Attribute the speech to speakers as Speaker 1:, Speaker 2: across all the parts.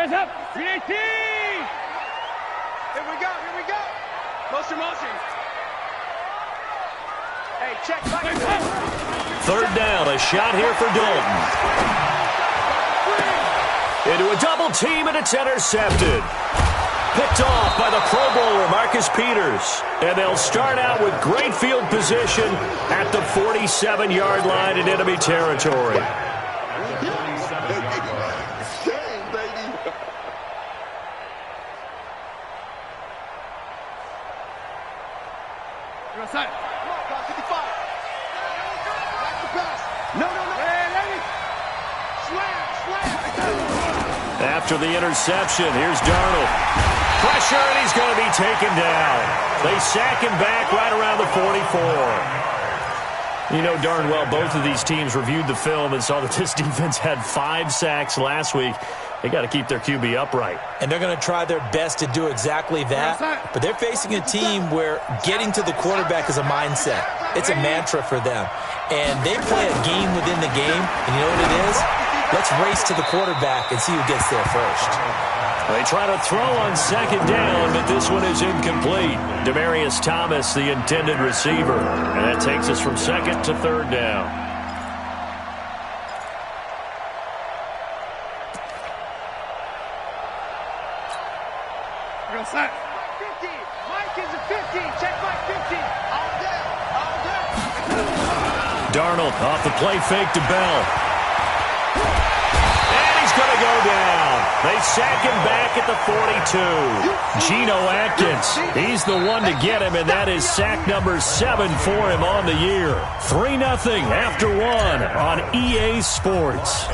Speaker 1: Hands up. 318.
Speaker 2: Here we go. Motion. Hey, check.
Speaker 3: Third down, a shot here for Dalton. Into a double team, and it's intercepted. Picked off by the Pro Bowler, Marcus Peters. And they'll start out with great field position at the 47-yard line in enemy territory. After the interception, here's Darnold. Pressure, and he's going to be taken down. They sack him back right around the 44. You know darn well both of these teams reviewed the film and saw that this defense had 5 sacks last week. They got to keep their QB upright.
Speaker 4: And they're going to try their best to do exactly that. But they're facing a team where getting to the quarterback is a mindset. It's a mantra for them. And they play a game within the game. And you know what it is? Let's race to the quarterback and see who gets there first.
Speaker 3: They try to throw on second down, but this one is incomplete. Demaryius Thomas, the intended receiver. And that takes us from second to third down.
Speaker 2: We're set. 50. Mike is a 50. Check Mike 50. All day.
Speaker 3: Darnold off the play fake to Bell. Going to go down. They sack him back at the 42. Geno Atkins, he's the one to get him, and that is sack number 7 for him on the year. 3-0 after 1 on EA Sports.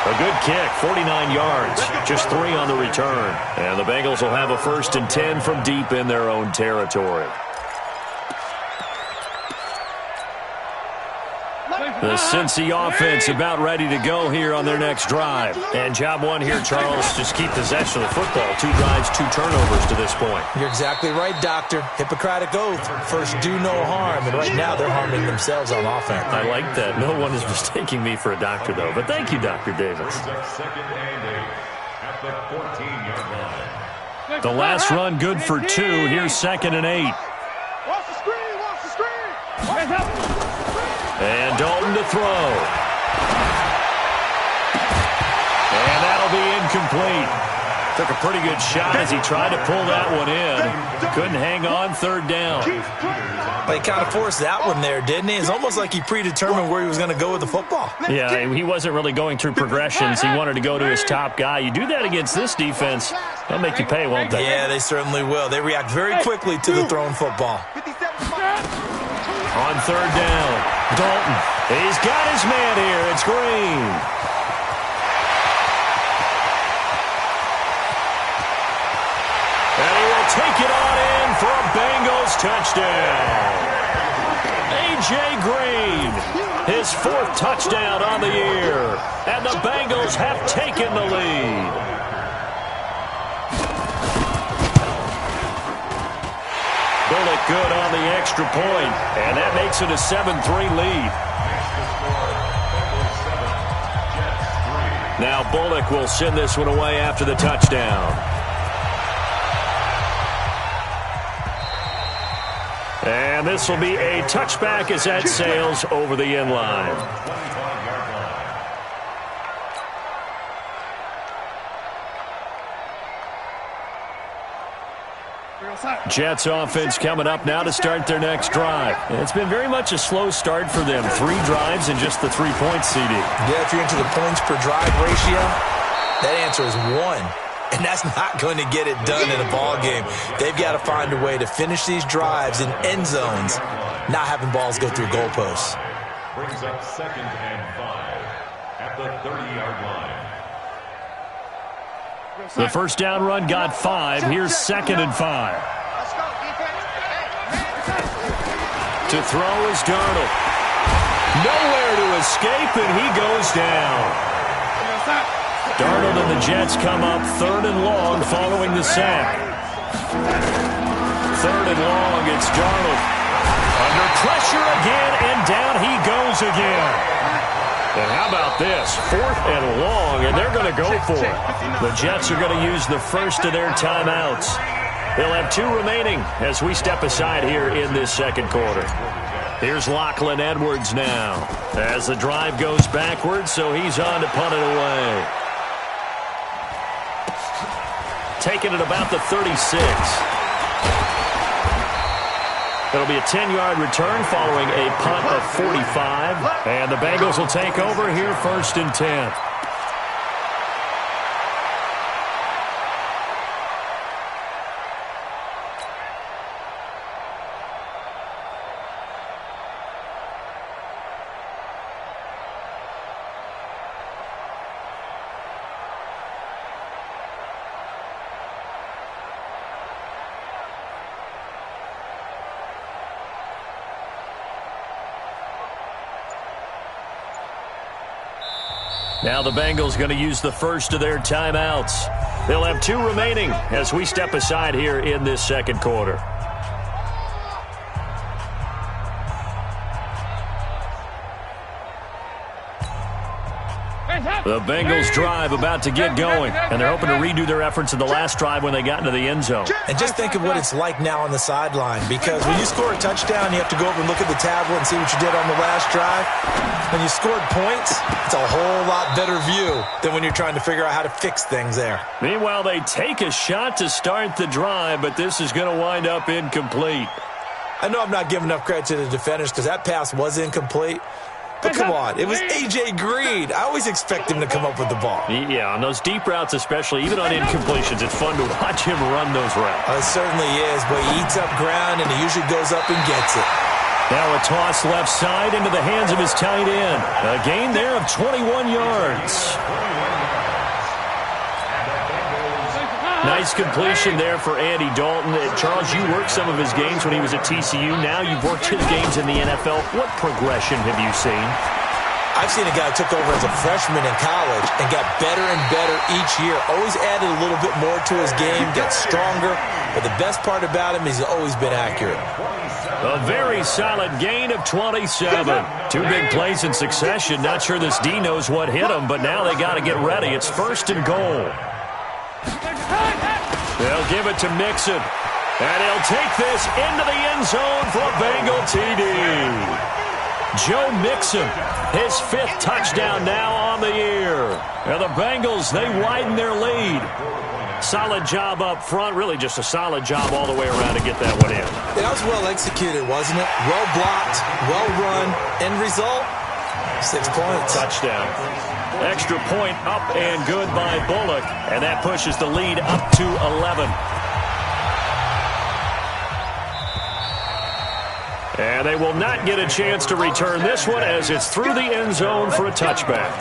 Speaker 3: A good kick, 49 yards, just 3 on the return. And the Bengals will have a 1st and 10 from deep in their own territory. The Cincy offense about ready to go here on their next drive. And job one here, Charles, just keep possession of the football. 2 drives, 2 turnovers to this point.
Speaker 4: You're exactly right, Doctor. Hippocratic oath. First, do no harm. And right now, they're harming themselves on offense.
Speaker 3: I like that. No one is mistaking me for a doctor, though. But thank you, Dr. Davis. The last run good for 2. Here's 2nd and 8.
Speaker 2: Watch the screen.
Speaker 3: And Dalton to throw. And that'll be incomplete. Took a pretty good shot as he tried to pull that one in. Couldn't hang on, 3rd down.
Speaker 4: He kind of forced that one there, didn't he? It's almost like he predetermined where he was going to go with the football.
Speaker 3: Yeah, he wasn't really going through progressions. He wanted to go to his top guy. You do that against this defense, they'll make you pay, won't they?
Speaker 4: Yeah, they certainly will. They react very quickly to the thrown football.
Speaker 3: On 3rd down, Dalton. He's got his man here. It's Green. And he will take it on in for a Bengals touchdown. A.J. Green, his 4th touchdown on the year. And the Bengals have taken the lead. Bullock good on the extra point, and that makes it a 7-3 lead. Now Bullock will send this one away after the touchdown. And this will be a touchback as that sails over the end line. Jets offense coming up now to start their next drive. It's been very much a slow start for them. 3 drives and just the 3-point CD.
Speaker 4: Yeah, if you're into the points per drive ratio, that answer is 1. And that's not going to get it done in a ball game. They've got to find a way to finish these drives in end zones, not having balls go through goalposts.
Speaker 5: Brings up 2nd and 5 at the 30-yard line.
Speaker 3: The first down run got 5. Here's 2nd and 5. To throw is Darnold. Nowhere to escape, and he goes down. Darnold and the Jets come up 3rd and long following the sack. 3rd and long. It's Darnold. Under pressure again, and down he goes again. And how about this? 4th and long, and they're going to go for it. The Jets are going to use the first of their timeouts. They'll have 2 remaining as we step aside here in this second quarter. Here's Lachlan Edwards now as the drive goes backwards, so he's on to punt it away. Taking it about the 36. It'll be a 10-yard return following a punt of 45. And the Bengals will take over here 1st and 10. Now the Bengals going to use the first of their timeouts. They'll have 2 remaining as we step aside here in this second quarter. The Bengals drive about to get going, and they're hoping to redo their efforts in the last drive when they got into the end zone.
Speaker 4: And just think of what it's like now on the sideline, because when you score a touchdown, you have to go over and look at the tablet and see what you did on the last drive. When you scored points, it's a whole lot better view than when you're trying to figure out how to fix things there.
Speaker 3: Meanwhile, they take a shot to start the drive, but this is going to wind up incomplete.
Speaker 4: I know I'm not giving enough credit to the defenders because that pass was incomplete. But come on, it was A.J. Green. I always expect him to come up with the ball.
Speaker 3: Yeah, on those deep routes especially, even on incompletions, it's fun to watch him run those routes.
Speaker 4: It certainly is, but he eats up ground, and he usually goes up and gets it.
Speaker 3: Now a toss left side into the hands of his tight end. A gain there of 21 yards. Nice completion there for Andy Dalton. Charles, you worked some of his games when he was at TCU. Now you've worked his games in the NFL. What progression have you seen?
Speaker 4: I've seen a guy who took over as a freshman in college and got better and better each year. Always added a little bit more to his game, got stronger. But the best part about him is he's always been accurate.
Speaker 3: A very solid gain of 27. 2 big plays in succession. Not sure this D knows what hit him, but now they got to get ready. It's 1st and goal. They'll give it to Mixon. And he'll take this into the end zone for a Bengal TD. Joe Mixon, his 5th touchdown now on the year. And the Bengals, they widen their lead. Solid job up front. Really just a solid job all the way around to get that one in.
Speaker 4: That was well executed, wasn't it? Well blocked, well run. End result, 6 points.
Speaker 3: Touchdown. Extra point up and good by Bullock. And that pushes the lead up to 11. And they will not get a chance to return this one as it's through the end zone for a touchback.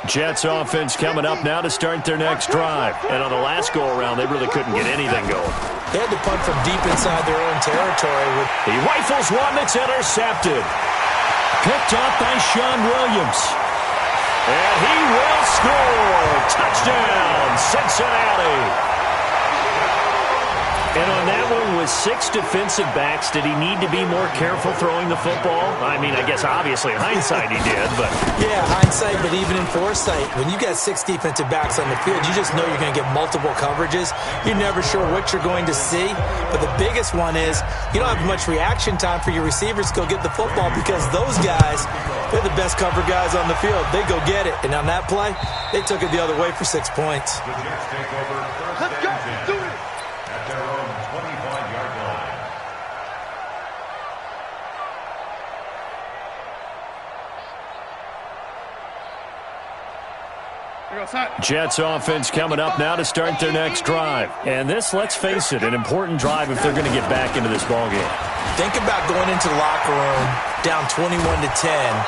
Speaker 3: Jets offense coming up now to start their next drive. And on the last go-around, they really couldn't get anything going.
Speaker 4: They had to punt from deep inside their own territory.
Speaker 3: He rifles one that's intercepted. Picked off by Sean Williams. And he will score. Touchdown, Cincinnati. And on that one, with 6 defensive backs, did he need to be more careful throwing the football? I mean, I guess obviously in hindsight he did, but...
Speaker 4: Yeah, hindsight, but even in foresight, when you got 6 defensive backs on the field, you just know you're going to get multiple coverages. You're never sure what you're going to see. But the biggest one is you don't have much reaction time for your receivers to go get the football because those guys, they're the best cover guys on the field. They go get it. And on that play, they took it the other way for 6 points.
Speaker 2: Let's go. Do it.
Speaker 5: At their own 25-yard line.
Speaker 3: Jets offense coming up now to start their next drive. And this, let's face it, an important drive if they're going to get back into this ballgame.
Speaker 4: Think about going into the locker room down 21-10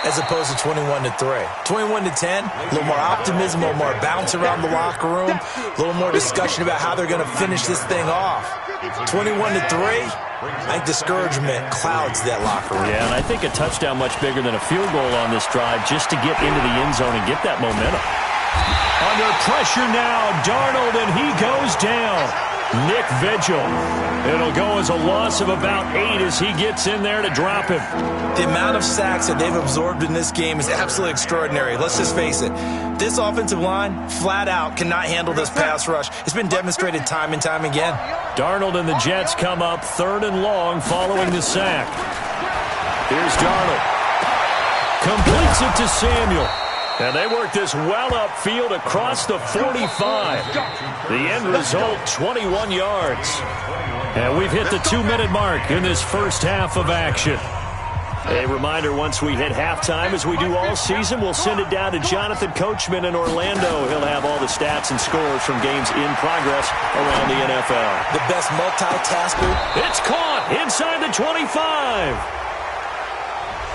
Speaker 4: as opposed to 21-3. 21-10, a little more optimism, a little more bounce around the locker room, a little more discussion about how they're going to finish this thing off. 21-3, I think discouragement clouds that locker room.
Speaker 3: Yeah, and I think a touchdown much bigger than a field goal on this drive just to get into the end zone and get that momentum. Under pressure now, Darnold, and he goes down. Nick Vigil. It'll go as a loss of about 8 as he gets in there to drop him.
Speaker 4: The amount of sacks that they've absorbed in this game is absolutely extraordinary. Let's just face it. This offensive line, flat out, cannot handle this pass rush. It's been demonstrated time and time again.
Speaker 3: Darnold and the Jets come up 3rd and long following the sack. Here's Darnold. Completes it to Samuel. And they work this well upfield across the 45. The end result, 21 yards. And we've hit the 2-minute mark in this first half of action. A reminder, once we hit halftime, as we do all season, we'll send it down to Jonathan Coachman in Orlando. He'll have all the stats and scores from games in progress around the NFL.
Speaker 4: The best multitasker.
Speaker 3: It's caught inside the 25.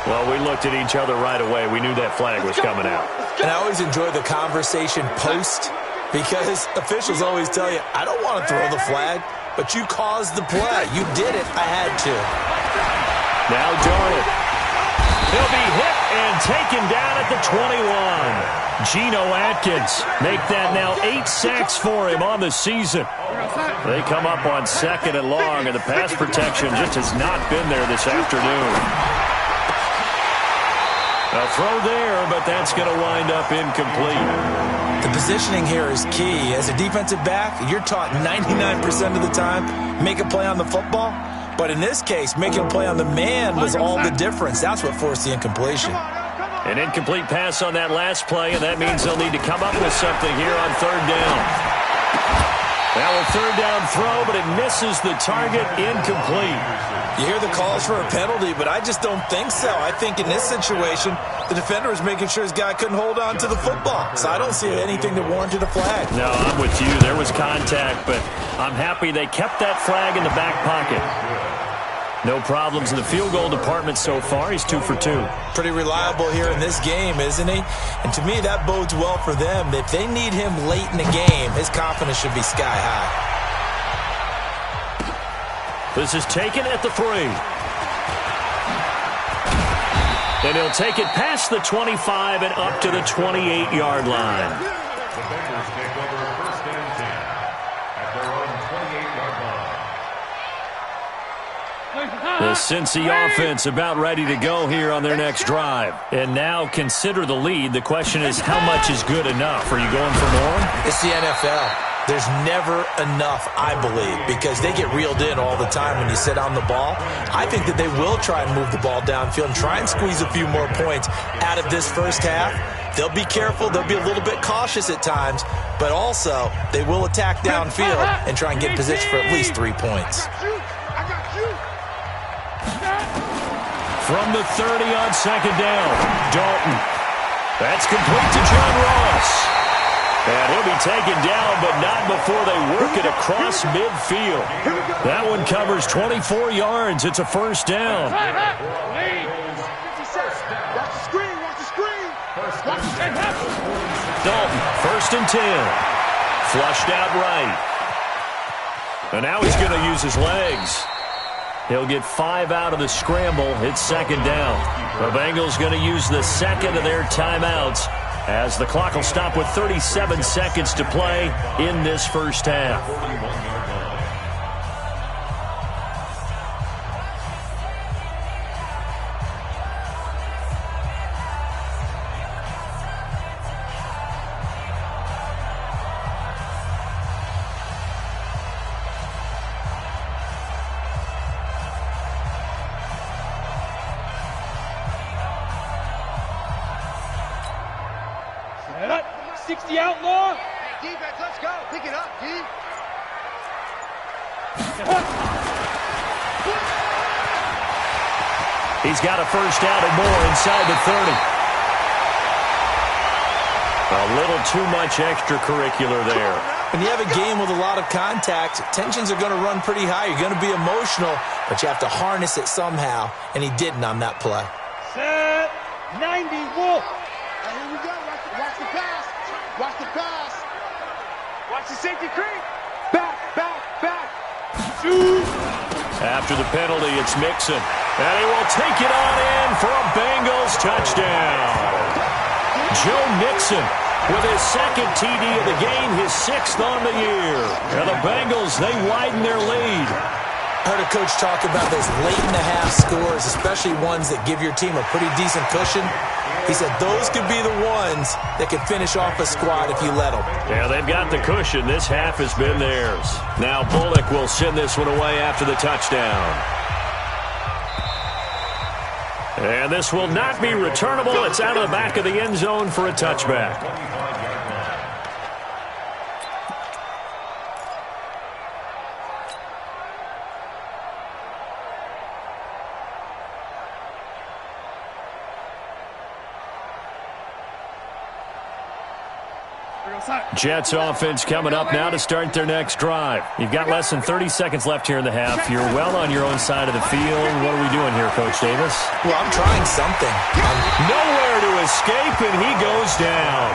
Speaker 3: Well, we looked at each other right away. We knew that flag was coming out.
Speaker 4: And I always enjoy the conversation post because officials always tell you, I don't want to throw the flag, but you caused the play. You did it. I had to.
Speaker 3: Now Darnold. He'll be hit and taken down at the 21. Geno Atkins make that now 8 sacks for him on the season. They come up on 2nd and long, and the pass protection just has not been there this afternoon. A throw there, but that's going to wind up incomplete.
Speaker 4: The positioning here is key. As a defensive back, you're taught 99% of the time, make a play on the football. But in this case, making a play on the man was all the difference. That's what forced the incompletion.
Speaker 3: An incomplete pass on that last play, and that means they'll need to come up with something here on 3rd down. Now a 3rd down throw, but it misses the target, incomplete.
Speaker 4: You hear the calls for a penalty, but I just don't think so. I think in this situation, the defender was making sure his guy couldn't hold on to the football. So I don't see anything that warranted a flag.
Speaker 3: No, I'm with you. There was contact, but I'm happy they kept that flag in the back pocket. No problems in the field goal department so far. He's 2 for 2.
Speaker 4: Pretty reliable here in this game, isn't he? And to me, that bodes well for them. If they need him late in the game, his confidence should be sky high.
Speaker 3: This is taken at the 3. And he'll take it past the 25 and up to the 28-yard line.
Speaker 5: The Bengals take over 1st and 10 at their own 28-yard line.
Speaker 3: The Cincy offense about ready to go here on their next drive. And now consider the lead. The question is, how much is good enough? Are you going for more?
Speaker 4: It's the NFL. There's never enough, I believe, because they get reeled in all the time when you sit on the ball. I think that they will try and move the ball downfield and try and squeeze a few more points out of this first half. They'll be careful. They'll be a little bit cautious at times, but also they will attack downfield and try and get position for at least 3 points.
Speaker 3: From the 30 on 2nd down, Dalton. That's complete to John Ross. And he'll be taken down, but not before they work it across midfield. That one covers 24 yards. It's a 1st down. Dalton, 1st and 10. Flushed out right. And now he's going to use his legs. He'll get 5 out of the scramble. It's 2nd down. The Bengals going to use the 2nd of their timeouts, as the clock will stop with 37 seconds to play in this first half.
Speaker 2: Set up. 60 outlaw. Hey, defense, let's go. Pick it up, D.
Speaker 3: He's got a first down and more inside the 30. A little too much extracurricular there.
Speaker 4: When you have a game with a lot of contact, tensions are going to run pretty high. You're going to be emotional, but you have to harness it somehow, and he didn't on that play.
Speaker 2: Set. 90, Wolf. And here we go. Watch the pass. Watch the pass. Watch the safety creep. Back. Shoot.
Speaker 3: After the penalty, it's Mixon. And he will take it on in for a Bengals touchdown. Joe Mixon with his second TD of the game, his 6th on the year. And the Bengals, they widen their lead.
Speaker 4: I heard a coach talk about those late-in-the-half scores, especially ones that give your team a pretty decent cushion. He said those could be the ones that could finish off a squad if you let them.
Speaker 3: Yeah, they've got the cushion. This half has been theirs. Now Bullock will send this one away after the touchdown. And this will not be returnable. It's out of the back of the end zone for a touchback. Jets offense coming up now to start their next drive. You've got less than 30 seconds left here in the half. You're well on your own side of the field. What are we doing here, Coach Davis?
Speaker 4: Well, I'm trying something.
Speaker 3: Nowhere to escape, and he goes down.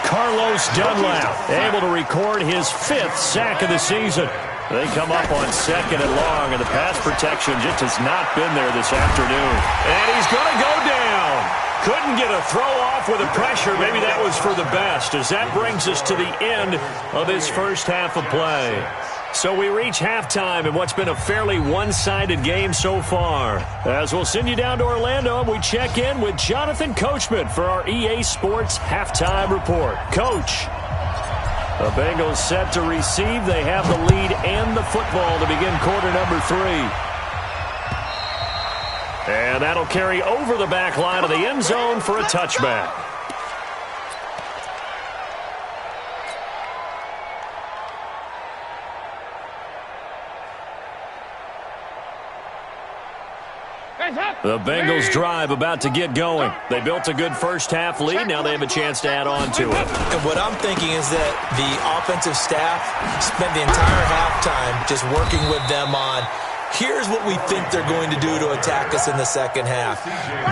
Speaker 3: Carlos Dunlap able to record his 5th sack of the season. They come up on 2nd and long, and the pass protection just has not been there this afternoon. And he's going to go down. Couldn't get a throw off with the pressure. Maybe that was for the best, as that brings us to the end of this first half of play. So we reach halftime in what's been a fairly one-sided game so far. As we'll send you down to Orlando, and we check in with Jonathan Coachman for our EA Sports Halftime Report. Coach, the Bengals set to receive. They have the lead and the football to begin quarter number 3. And that'll carry over the back line of the end zone for a touchback. The Bengals drive about to get going. They built a good first half lead. Now they have a chance to add on to it.
Speaker 4: And what I'm thinking is that the offensive staff spent the entire halftime just working with them on, here's what we think they're going to do to attack us in the second half.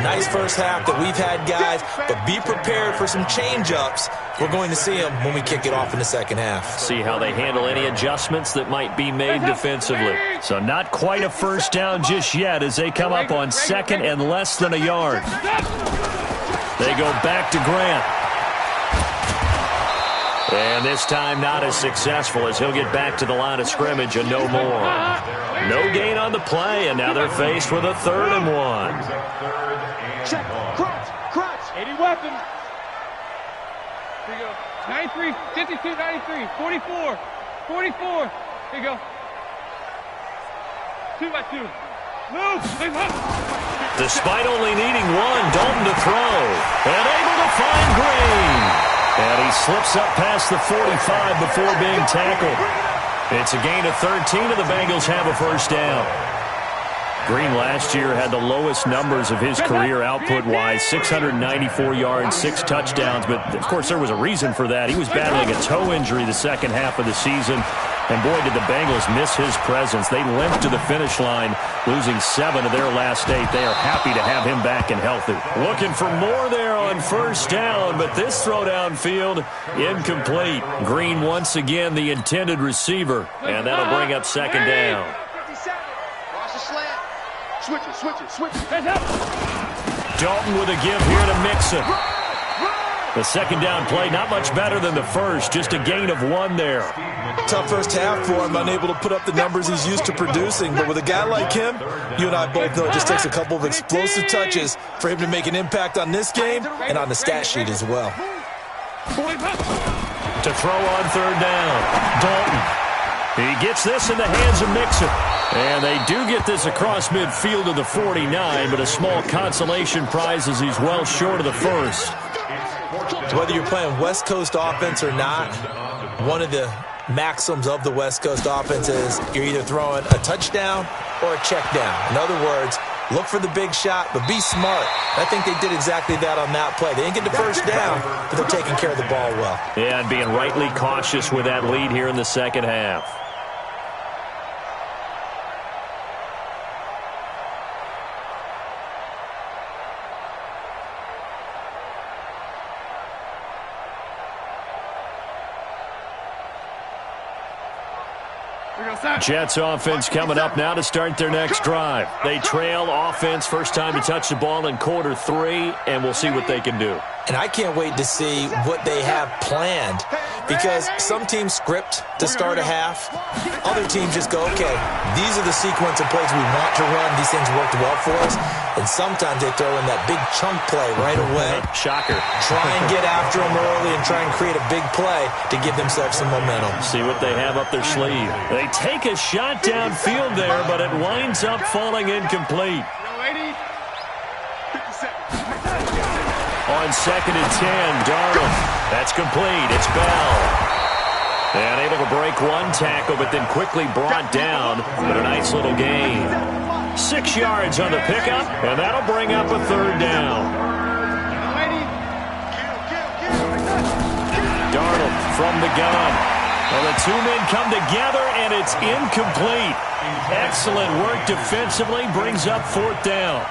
Speaker 4: Nice first half that we've had, guys, but be prepared for some change-ups. We're going to see them when we kick it off in the second half.
Speaker 3: See how they handle any adjustments that might be made defensively. So not quite a first down just yet as they come up on 2nd and less than a yard. They go back to Grant. And this time not as successful as he'll get back to the line of scrimmage and no more. No gain on the play, and now they're faced with a 3rd and 1.
Speaker 2: Check. Crunch. 80 weapons. Here you go. 93, 52, 93, 44. Here you go. 2 by 2. Move.
Speaker 3: Despite only needing 1, Dalton to throw. And able to find Green. And he slips up past the 45 before being tackled. It's a gain of 13, and the Bengals have a first down. Green last year had the lowest numbers of his career output-wise, 694 yards, 6 touchdowns. But, of course, there was a reason for that. He was battling a toe injury the second half of the season. And, boy, did the Bengals miss his presence. They limped to the finish line, losing 7 of their last 8. They are happy to have him back and healthy. Looking for more there on first down, but this throw downfield, incomplete. Green once again the intended receiver, and that'll bring up 2nd down.
Speaker 2: 57. Watch the slant. Switch it.
Speaker 3: Dalton with a give here to Mixon. The second down play, not much better than the first, just a gain of 1 there.
Speaker 4: Tough first half for him, unable to put up the numbers he's used to producing. But with a guy like him, you and I both know it just takes a couple of explosive touches for him to make an impact on this game and on the stat sheet as well.
Speaker 3: To throw on 3rd down, Dalton. He gets this in the hands of Mixon. And they do get this across midfield to the 49, but a small consolation prize as he's well short of the first.
Speaker 4: Whether you're playing West Coast offense or not, one of the maxims of the West Coast offense is you're either throwing a touchdown or a check down. In other words, look for the big shot, but be smart. I think they did exactly that on that play. They didn't get the first down, but they're taking care of the ball well.
Speaker 3: Yeah, and being rightly cautious with that lead here in the second half. Jets offense coming up now to start their next drive. They trail offense first time to touch the ball in quarter 3, and we'll see what they can do.
Speaker 4: And I can't wait to see what they have planned, because some teams script to start a half. Other teams just go, okay, these are the sequence of plays we want to run. These things worked well for us. And sometimes they throw in that big chunk play right away.
Speaker 3: Shocker.
Speaker 4: Try and get after them early and try and create a big play to give themselves some momentum.
Speaker 3: See what they have up their sleeve. They take a shot downfield there, but it winds up falling incomplete. On 2nd and 10, Darnold. That's complete. It's Bell. And able to break one tackle, but then quickly brought down. But a nice little gain. 6 yards on the pickup, and that'll bring up a 3rd down. Darnold from the gun. Well, the two men come together, and it's incomplete. Excellent work defensively, brings up 4th down.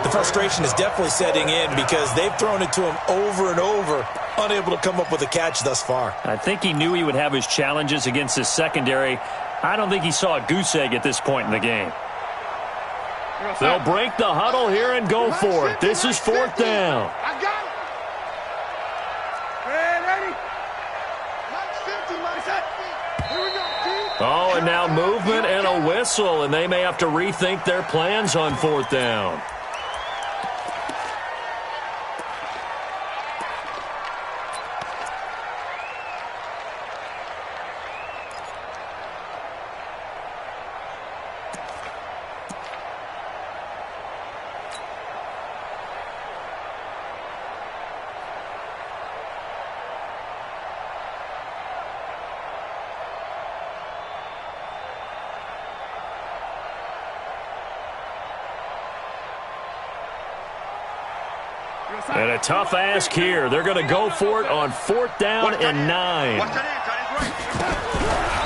Speaker 4: The frustration is definitely setting in because they've thrown it to him over and over, unable to come up with a catch thus far.
Speaker 3: I think he knew he would have his challenges against his secondary. I don't think he saw a goose egg at this point in the game. They'll break the huddle here and go for it. This is 4th down.
Speaker 2: I got it. Ready? Here we go.
Speaker 3: Oh, and now movement and a whistle, and they may have to rethink their plans on 4th down. And a tough ask here. They're going to go for it on 4th down and 9.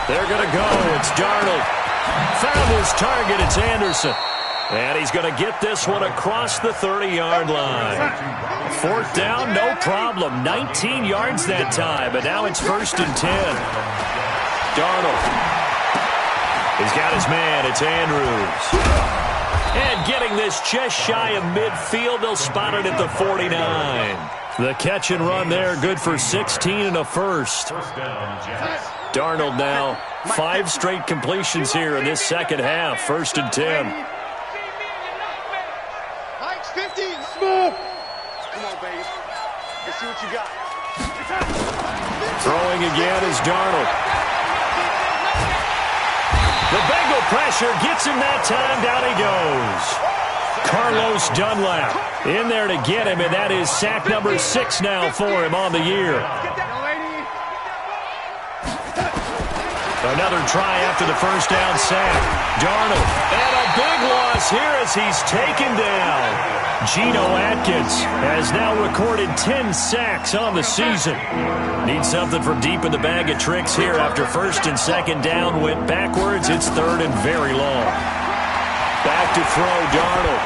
Speaker 3: They're going to go. It's Darnold. Found his target. It's Anderson. And he's going to get this one across the 30-yard line. 4th down, no problem. 19 yards that time, but now it's 1st and 10. Darnold. He's got his man. It's Andrews. And getting this just shy of midfield, they'll spot it at the 49. The catch and run there, good for 16 and a first. Darnold now, 5 straight completions here in this second half, 1st and 10.
Speaker 2: Mike's 50. Smooth. Come on, baby. Let's see what you got.
Speaker 3: Throwing again is Darnold. The Bengal pressure gets him that time. Down he goes. Carlos Dunlap in there to get him, and that is sack number 6 now for him on the year. Another try after the first down sack. Darnold, and a big loss here as he's taken down. Geno Atkins has now recorded 10 sacks on the season. Needs something from deep in the bag of tricks here after 1st and 2nd down went backwards. It's 3rd and very long. Back to throw, Darnold.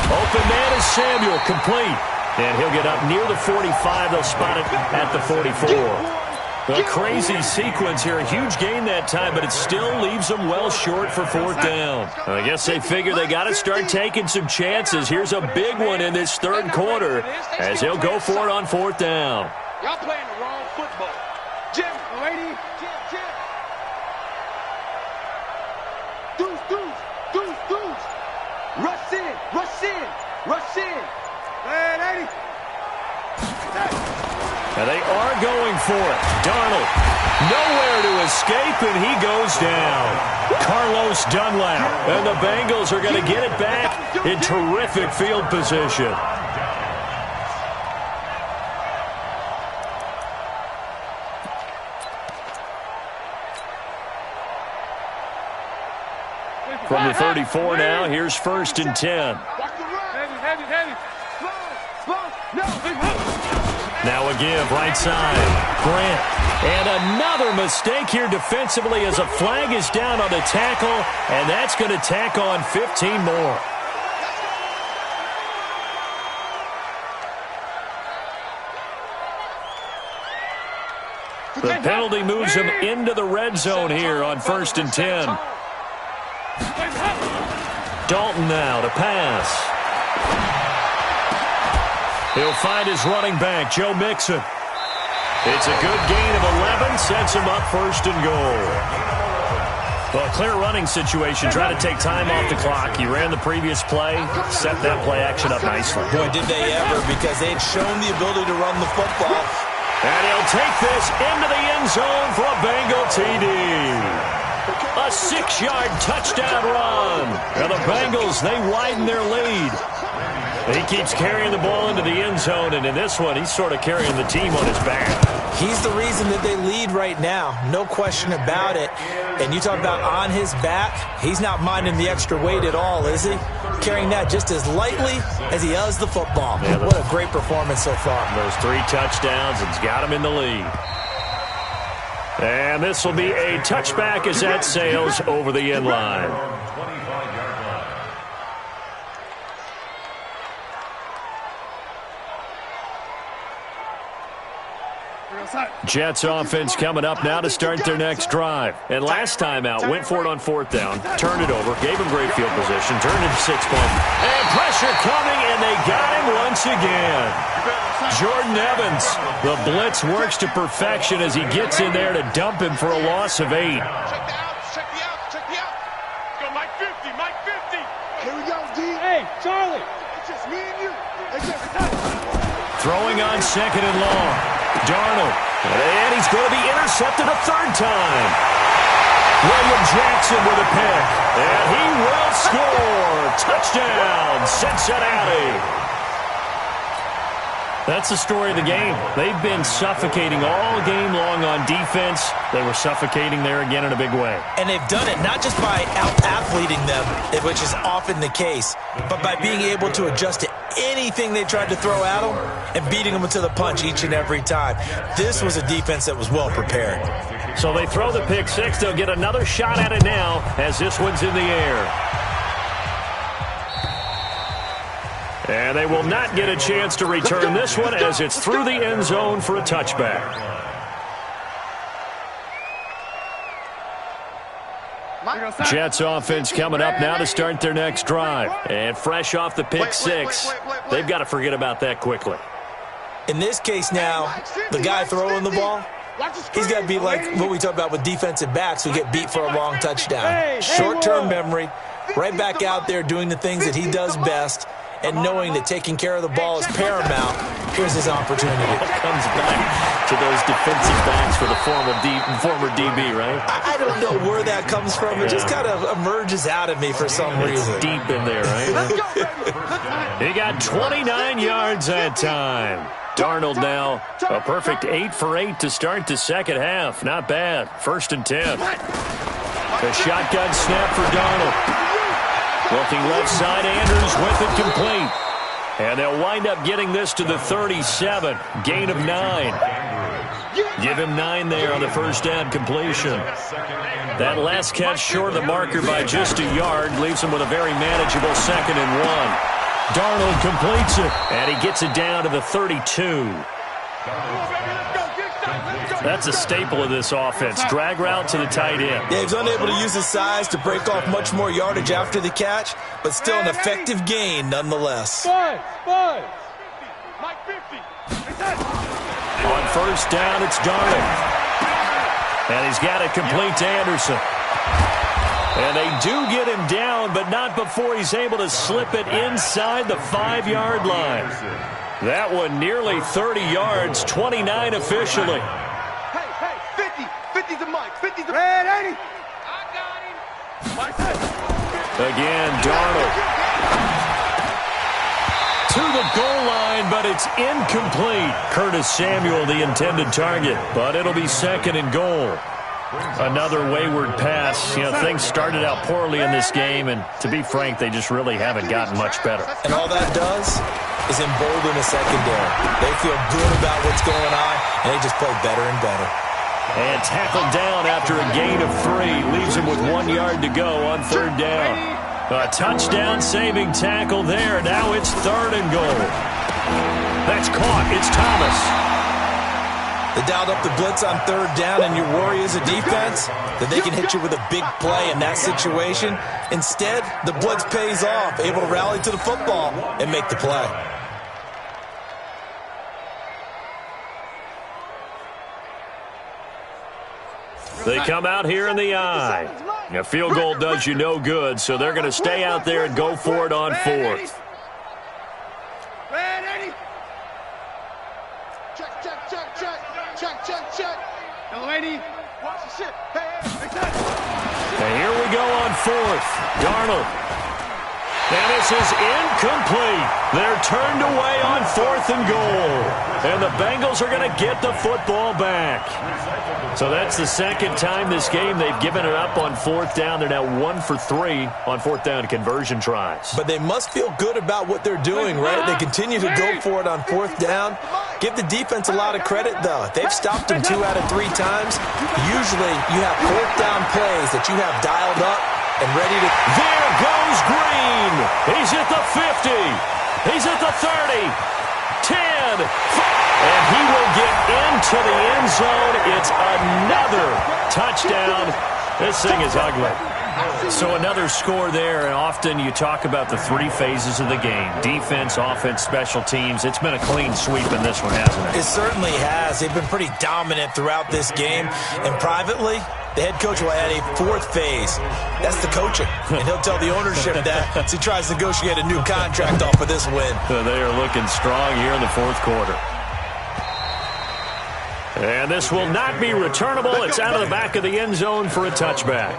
Speaker 3: Open man is Samuel, complete. And he'll get up near the 45. They'll spot it at the 44. A crazy sequence here. A huge gain that time, but it still leaves them well short for 4th down. I guess they figure they got to start taking some chances. Here's a big one in this 3rd quarter as he'll go for it on 4th down.
Speaker 2: Y'all playing the wrong football. Jim, lady. Jim. Deuce. Rush in. Lady.
Speaker 3: And they are going for it. Darnold, nowhere to escape, and he goes down. Carlos Dunlap, and the Bengals are going to get it back in terrific field position. From the 34 now, here's 1st and 10.
Speaker 2: Heavy. Slow.
Speaker 3: Now a give, right side. Grant. And another mistake here defensively as a flag is down on the tackle, and that's going to tack on 15 more. The penalty moves him into the red zone here on 1st and 10. Dalton now to pass. He'll find his running back, Joe Mixon. It's a good gain of 11, sets him up 1st and goal. Well, clear running situation, trying to take time off the clock. He ran the previous play, set that play action up nicely.
Speaker 4: Boy, did they ever, because they'd shown the ability to run the football.
Speaker 3: And he'll take this into the end zone for a Bengal TD. A 6-yard touchdown run. And the Bengals, they widen their lead. He keeps carrying the ball into the end zone, and in this one, he's sort of carrying the team on his back.
Speaker 4: He's the reason that they lead right now, no question about it. And you talk about on his back, he's not minding the extra weight at all, is he? Carrying that just as lightly as he does the football. Yeah, what a great performance so far.
Speaker 3: Those 3 touchdowns, it's got him in the lead. And this will be a touchback as that sails over the end line. Jets offense coming up now to start their next drive. And last time out, went for it on 4th down, turned it over, gave him great field position, turned it to 6-point. And pressure coming, and they got him once again. Jordan Evans, the blitz works to perfection as he gets in there to dump him for a loss of 8.
Speaker 2: Check the out. Go Mike 50, Mike 50. Here we go, D. Hey, Charlie. It's just me and you.
Speaker 3: Throwing on 2nd and long. Darnold, and he's going to be intercepted a 3rd time. William Jackson with a pick, and he will score. Touchdown, Cincinnati. That's the story of the game. They've been suffocating all game long on defense. They were suffocating there again in a big way.
Speaker 4: And they've done it not just by out-athleting them, which is often the case, but by being able to adjust to anything they tried to throw at them and beating them to the punch each and every time. This was a defense that was well prepared.
Speaker 3: So they throw the pick 6. They'll get another shot at it now as this one's in the air. And they will not get a chance to return this one as it's through the end zone for a touchback. Jets offense coming up now to start their next drive. And fresh off the pick 6, they've got to forget about that quickly.
Speaker 4: In this case now, the guy throwing the ball, he's got to be like what we talk about with defensive backs who get beat for a long touchdown. Short-term memory, right back out there doing the things that he does best, and knowing that taking care of the ball is paramount. Here's his opportunity.
Speaker 3: Comes back to those defensive backs for the former DB, right?
Speaker 4: I don't know where that comes from. It just kind of emerges out of me for some reason.
Speaker 3: Deep in there, right? He got 29 yards that time. Darnold now a perfect 8 for 8 to start the second half. Not bad. 1st and 10. The shotgun snap for Darnold. Looking left side, Andrews with it complete. And they'll wind up getting this to the 37. Gain of 9. Give him 9 there on the first down completion. That last catch short of the marker by just a yard leaves him with a very manageable 2nd and 1. Darnold completes it, and he gets it down to the 32. That's a staple of this offense. Drag route to the tight end.
Speaker 4: Yeah, he's unable to use his size to break off much more yardage after the catch, but still an effective gain nonetheless.
Speaker 2: Mike 50.
Speaker 3: On first down, it's Darnold. And he's got it complete to Anderson. And they do get him down, but not before he's able to slip it inside the 5-yard line. That one nearly 30 yards, 29 officially.
Speaker 2: Hey, 50 to Mike, 50 to Red 80. I got him. Mike
Speaker 3: Again, Darnold to the goal line, but it's incomplete. Curtis Samuel, the intended target, but it'll be 2nd and goal. Another wayward pass. You know, things started out poorly in this game, and to be frank, they just really haven't gotten much better.
Speaker 4: And all that does is embolden the secondary. They feel good about what's going on, and they just play better and better.
Speaker 3: And tackled down after a gain of 3. Leaves him with 1 yard to go on 3rd down. A touchdown-saving tackle there. Now it's 3rd and goal. That's caught. It's Thomas.
Speaker 4: They dialed up the blitz on third down, and your worry as a defense that they can hit you with a big play in that situation. Instead, the blitz pays off, able to rally to the football and make the play.
Speaker 3: They come out here in the eye. A field goal does you no good, so they're going to stay out there and go for it on fourth. And here we go on fourth. Darnold. And this is incomplete. They're turned away on fourth and goal. And the Bengals are going to get the football back. So that's the second time this game they've given it up on fourth down. They're now 1 for 3 on fourth down conversion tries.
Speaker 4: But they must feel good about what they're doing, right? They continue to go for it on fourth down. Give the defense a lot of credit, though. They've stopped them 2 out of 3 times. Usually you have fourth down plays that you have dialed up and ready to...
Speaker 3: There goes Green. He's at the 50. He's at the 30. 10. And he will get into the end zone. It's another touchdown. This thing is ugly. So another score there, and often you talk about the 3 phases of the game. Defense, offense, special teams. It's been a clean sweep in this one, hasn't it?
Speaker 4: It certainly has. They've been pretty dominant throughout this game. And privately, the head coach will add a 4th phase. That's the coaching. And he'll tell the ownership that as he tries to negotiate a new contract off of this win.
Speaker 3: They are looking strong here in the 4th quarter. And this will not be returnable. It's out of the back of the end zone for a touchback.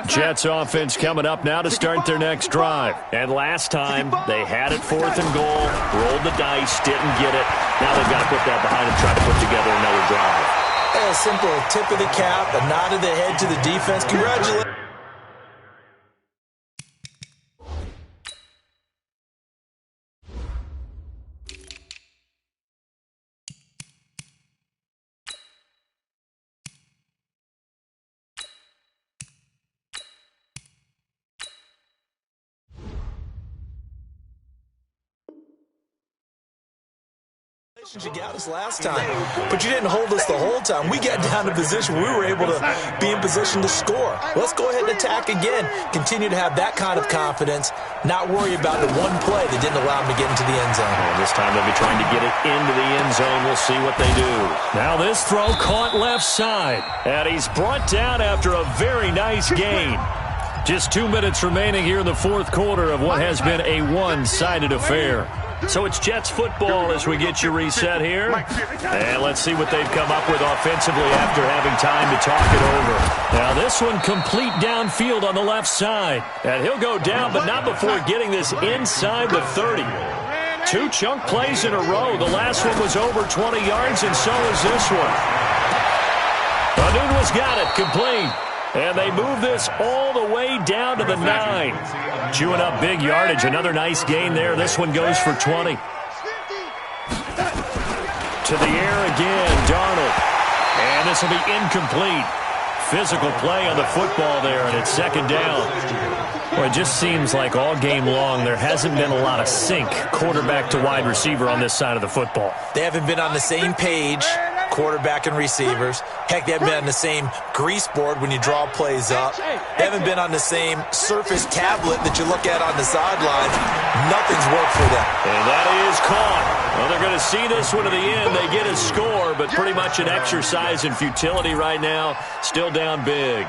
Speaker 3: Jets offense coming up now to start their next drive. And last time, they had it 4th and goal, rolled the dice, didn't get it. Now they've got to put that behind them, try to put together another drive.
Speaker 4: A simple tip of the cap, a nod of the head to the defense. Congratulations. You got us last time, but you didn't hold us the whole time. We got down to position where we were able to be in position to score. Let's go ahead and attack again. Continue to have that kind of confidence, not worry about the one play that didn't allow them to get into the end zone.
Speaker 3: And this time they'll be trying to get it into the end zone. We'll see what they do. Now this throw caught left side, and he's brought down after a very nice gain. Just 2 minutes remaining here in the 4th quarter of what has been a one-sided affair. So it's Jets football as we get you reset here. And let's see what they've come up with offensively after having time to talk it over. Now this one complete downfield on the left side. And he'll go down, but not before getting this inside the 30. 2 chunk plays in a row. The last one was over 20 yards, and so is this one. Anunwa's got it, complete. And they move this all the way down to the 9. Chewing up big yardage. Another nice gain there. This one goes for 20. To the air again, Darnold. And this will be incomplete. Physical play on the football there, and it's 2nd down. Well, it just seems like all game long there hasn't been a lot of sync quarterback to wide receiver on this side of the football.
Speaker 4: They haven't been on the same page, quarterback and receivers. Heck, they haven't been on the same grease board when you draw plays up. They haven't been on the same surface tablet that you look at on the sidelines. Nothing's worked for them.
Speaker 3: And that is caught. Well, they're going to see this one to the end. They get a score, but pretty much an exercise in futility right now. Still down big.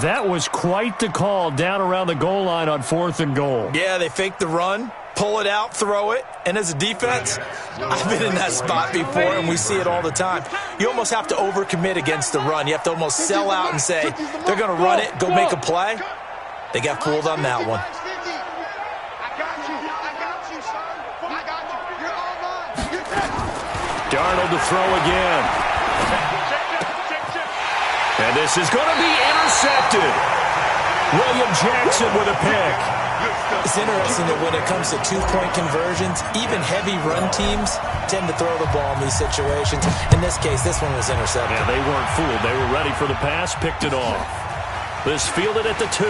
Speaker 3: That was quite the call down around the goal line on 4th and goal.
Speaker 4: Yeah, they fake the run, pull it out, throw it. And as a defense, I've been in that spot before, and we see it all the time. You almost have to overcommit against the run. You have to almost sell out and say, they're going to run it, go make a play. They got fooled on that one.
Speaker 3: Darnold to throw again. And this is going to be intercepted. William Jackson with a pick.
Speaker 4: It's interesting that when it comes to two-point conversions, even heavy run teams tend to throw the ball in these situations. In this case, this one was intercepted.
Speaker 3: Yeah, they weren't fooled. They were ready for the pass, picked it off. This fielded at the 2.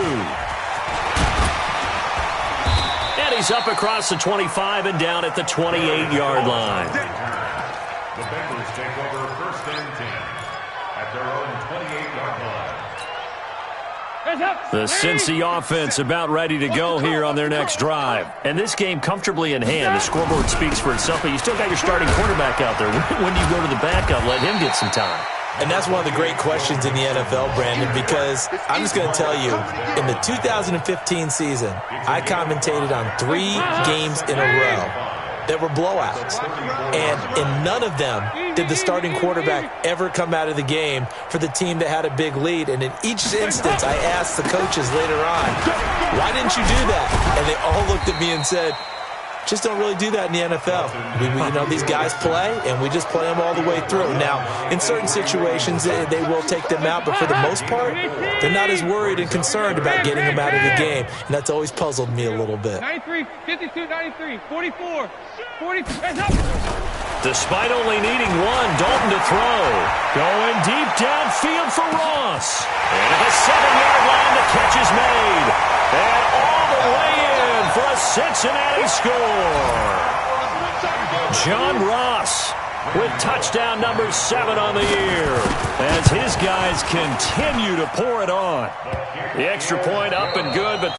Speaker 3: And he's up across the 25 and down at the 28-yard line.
Speaker 5: The Bengals take over 1st and 10 at their own 28-yard line.
Speaker 3: The Cincy offense about ready to go here on their next drive. And this game comfortably in hand. The scoreboard speaks for itself, but you still got your starting quarterback out there. When do you go to the backup? Let him get some time.
Speaker 4: And that's one of the great questions in the NFL, Brandon, because I'm just going to tell you, in the 2015 season, I commentated on 3 games in a row that were blowouts. And in none of them did the starting quarterback ever come out of the game for the team that had a big lead. And in each instance, I asked the coaches later on, why didn't you do that? And they all looked at me and said, just don't really do that in the NFL. You know, these guys play, and we just play them all the way through. Now, in certain situations, they will take them out, but for the most part, they're not as worried and concerned about getting them out of the game, and that's always puzzled me a little bit.
Speaker 2: 93, 52, 93, 44, 40.
Speaker 3: Despite only needing 1, Dalton to throw. Going deep downfield for Ross. And at the 7-yard line, the catch is made. And all the way in for a Cincinnati score. John Ross with touchdown number 7 on the year as his guys continue to pour it on. The extra point up and good, but